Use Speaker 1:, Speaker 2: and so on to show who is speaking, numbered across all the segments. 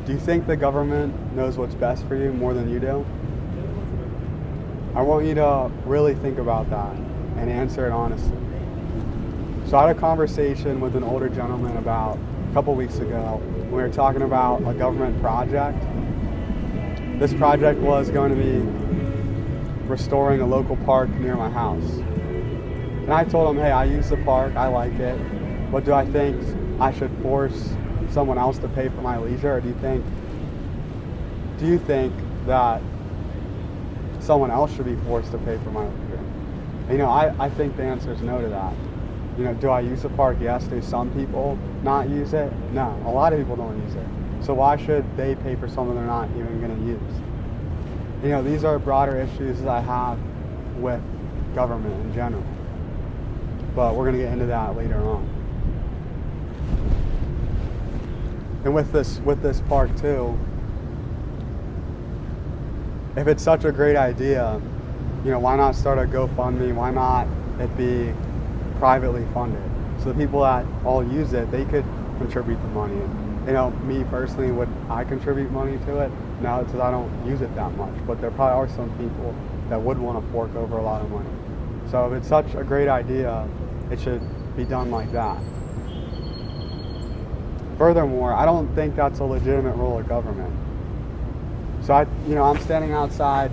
Speaker 1: Do you think the government knows what's best for you more than you do? I want you to really think about that and answer it honestly. So I had a conversation with an older gentleman about a couple weeks ago. We were talking about a government project. This project was going to be restoring a local park near my house. And I told him, hey, I use the park, I like it, but do I think I should force someone else to pay for my leisure, or do you think that someone else should be forced to pay for my leisure? And, I think the answer is no to that. Do I use the park? Yes. Do some people not use it? No. A lot of people don't use it. So why should they pay for something they're not even going to use? These are broader issues that I have with government in general. But we're going to get into that later on. And with this park too, if it's such a great idea, why not start a GoFundMe? Why not it be privately funded? So the people that all use it, they could contribute the money. Me personally, would I contribute money to it? No, because I don't use it that much. But there probably are some people that would want to fork over a lot of money. So if it's such a great idea, it should be done like that. Furthermore, I don't think that's a legitimate role of government. So I'm standing outside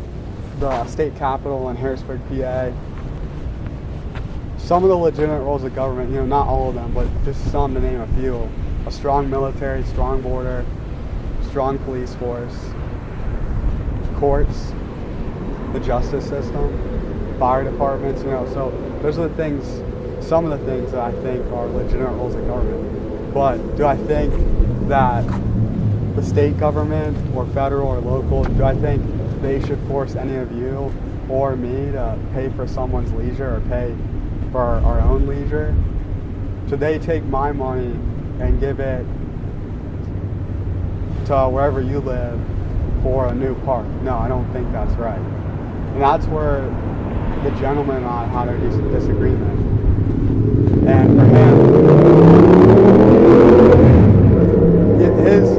Speaker 1: the state capitol in Harrisburg, PA. Some of the legitimate roles of government, not all of them, but just some to name a few. A strong military, strong border, strong police force, courts, the justice system, fire departments, so those are the things, some of the things that I think are legitimate roles of government. But do I think that the state government or federal or local, do I think they should force any of you or me to pay for someone's leisure or pay for our own leisure? Should they take my money and give it to wherever you live for a new park? No, I don't think that's right. And that's where the gentleman and I had a disagreement. And for him,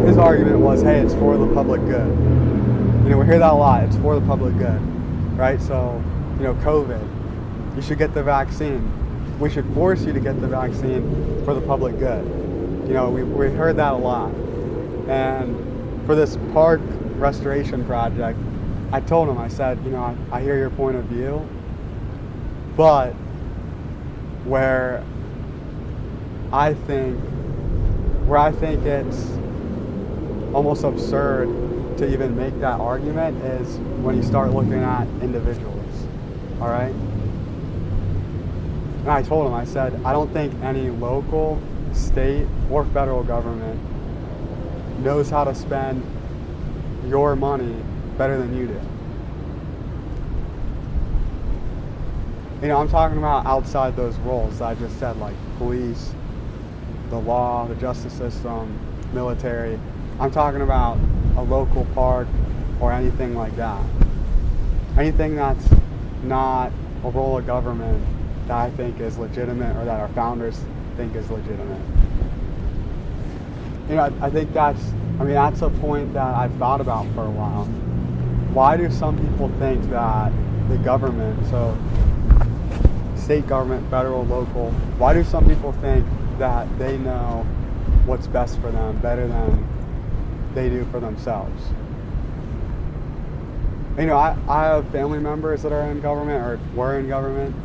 Speaker 1: his argument was, hey, it's for the public good. We hear that a lot. It's for the public good, right? So, COVID, you should get the vaccine. We should force you to get the vaccine for the public good. We heard that a lot. And for this park restoration project, I told him, I said, I hear your point of view, but where I think it's almost absurd to even make that argument is when you start looking at individuals, all right? And I told him, I said, I don't think any local, state, or federal government knows how to spend your money better than you do. I'm talking about outside those roles that I just said, like police, the law, the justice system, military. I'm talking about a local park or anything like that. Anything that's not a role of government that I think is legitimate or that our founders think is legitimate. I think that's a point that I've thought about for a while. Why do some people think that the government, so state government, federal, local, why do some people think that they know what's best for them better than they do for themselves? I have family members that are in government or were in government.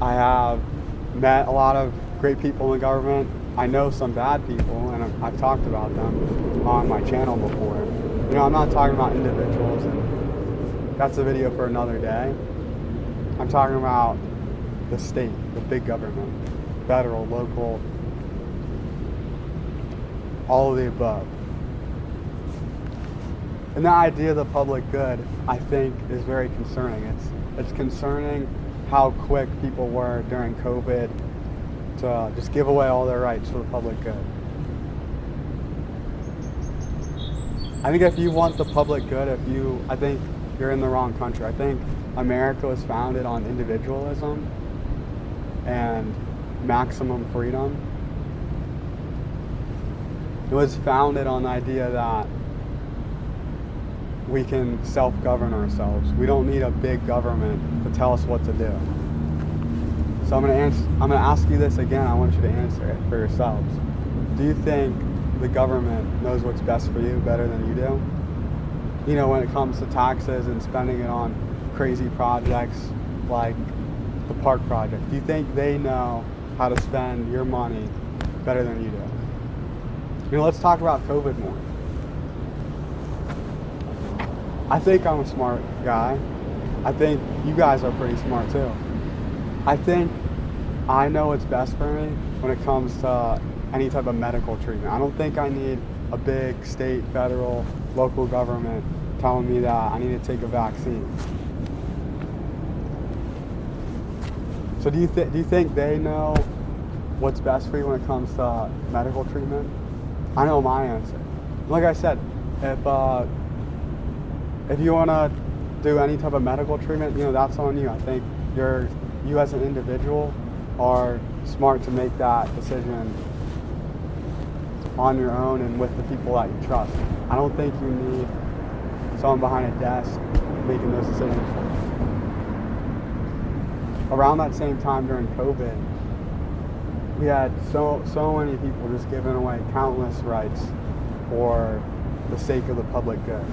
Speaker 1: I have met a lot of great people in government. I know some bad people, and I've talked about them on my channel before. I'm not talking about individuals, and that's a video for another day. I'm talking about the state, the big government, federal, local, all of the above. And the idea of the public good, I think, is very concerning. It's concerning how quick people were during COVID to just give away all their rights for the public good. I think if you want the public good, I think you're in the wrong country. I think America was founded on individualism and maximum freedom. It was founded on the idea that we can self-govern ourselves. We don't need a big government to tell us what to do. So I'm going to ask you this again. I want you to answer it for yourselves. Do you think the government knows what's best for you better than you do? You know, when it comes to taxes and spending it on crazy projects like the park project, do you think they know how to spend your money better than you do? You know, let's talk about COVID more. I think I'm a smart guy. I think you guys are pretty smart too. I think I know what's best for me when it comes to any type of medical treatment. I don't think I need a big state, federal, local government telling me that I need to take a vaccine. So do you think they know what's best for you when it comes to medical treatment? I know my answer. Like I said, if you want to do any type of medical treatment, you know, that's on you. I think you as an individual are smart to make that decision on your own and with the people that you trust. I don't think you need someone behind a desk making those decisions for you. Around that same time during COVID, we had so many people just giving away countless rights for the sake of the public good.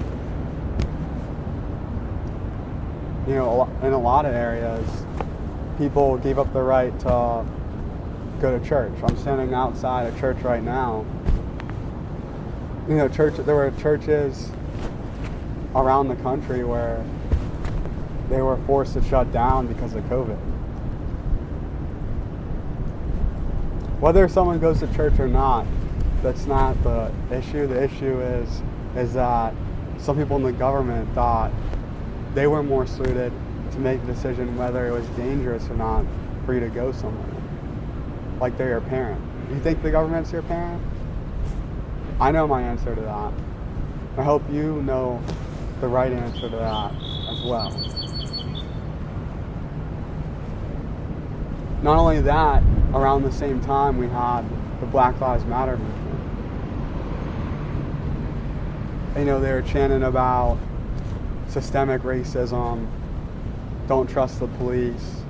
Speaker 1: You know, in a lot of areas, people gave up the right to go to church. I'm standing outside a church right now. You know, there were churches around the country where they were forced to shut down because of COVID. Whether someone goes to church or not, that's not the issue. The issue is that some people in the government thought they were more suited to make the decision whether it was dangerous or not for you to go somewhere. Like they're your parent. Do you think the government's your parent? I know my answer to that. I hope you know the right answer to that as well. Not only that, around the same time we had the Black Lives Matter movement. You know, they were chanting about systemic racism, don't trust the police,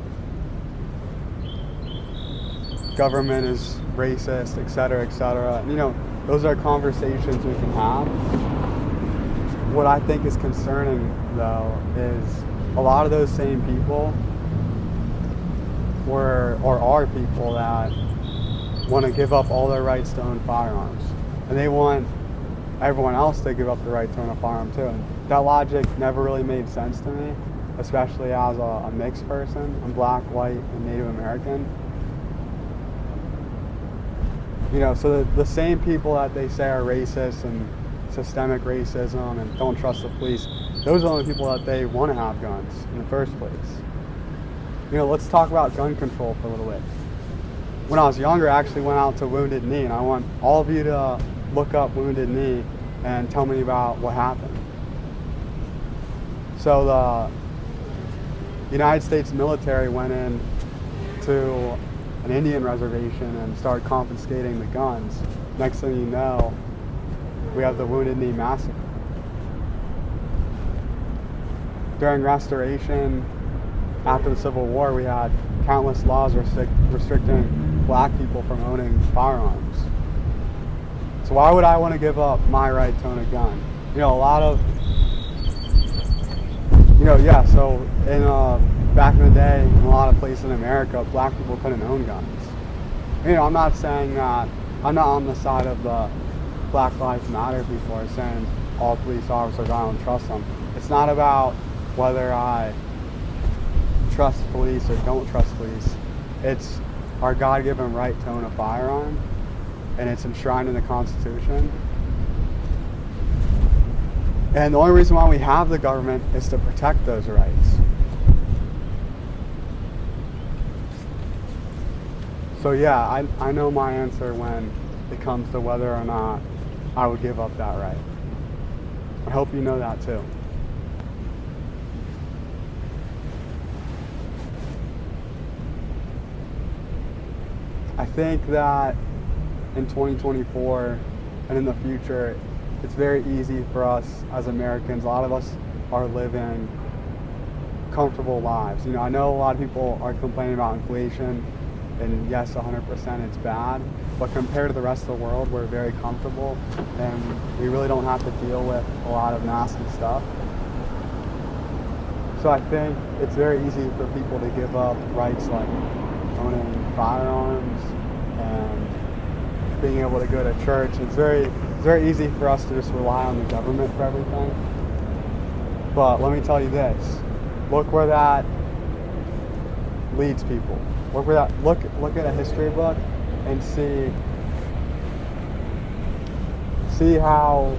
Speaker 1: government is racist, etc., etc. And, you know, those are conversations we can have. What I think is concerning, though, is a lot of those same people are people that want to give up all their rights to own firearms. And they want everyone else to give up the right to own a firearm too. And that logic never really made sense to me, especially as a mixed person. I'm black, white, and Native American. You know, so the same people that they say are racist and systemic racism and don't trust the police, those are the people that they want to have guns in the first place. You know, let's talk about gun control for a little bit. When I was younger, I actually went out to Wounded Knee, and I want all of you to look up Wounded Knee and tell me about what happened. So the United States military went in to an Indian reservation and started confiscating the guns. Next thing you know, we have the Wounded Knee Massacre. During Restoration, after the Civil War, we had countless laws restricting black people from owning firearms. So why would I want to give up my right to own a gun? You know, so back in the day, in a lot of places in America, black people couldn't own guns. You know, I'm not saying that, I'm not on the side of the Black Lives Matter people are saying all police officers, I don't trust them. It's not about whether I trust police or don't trust police. It's our God-given right to own a firearm, and it's enshrined in the Constitution. And the only reason why we have the government is to protect those rights. So yeah, I know my answer when it comes to whether or not I would give up that right. I hope you know that too. I think that in 2024, and in the future, it's very easy for us as Americans. A lot of us are living comfortable lives. I know a lot of people are complaining about inflation, and yes, 100% it's bad, but compared to the rest of the world, we're very comfortable, and we really don't have to deal with a lot of nasty stuff. So I think it's very easy for people to give up rights like owning firearms and being able to go to church. It's very easy for us to just rely on the government for everything. But let me tell you this. Look where that leads people. Look at a history book and see how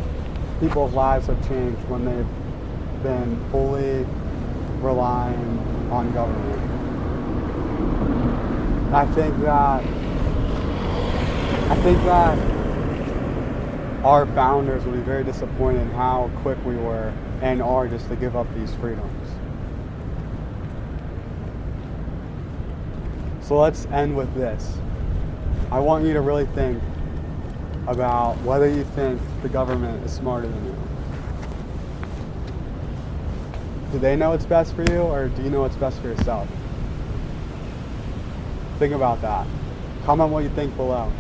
Speaker 1: people's lives have changed when they've been fully relying on government. I think that our founders will be very disappointed in how quick we were and are just to give up these freedoms. So let's end with this. I want you to really think about whether you think the government is smarter than you. Do they know what's best for you, or do you know what's best for yourself? Think about that. Comment what you think below.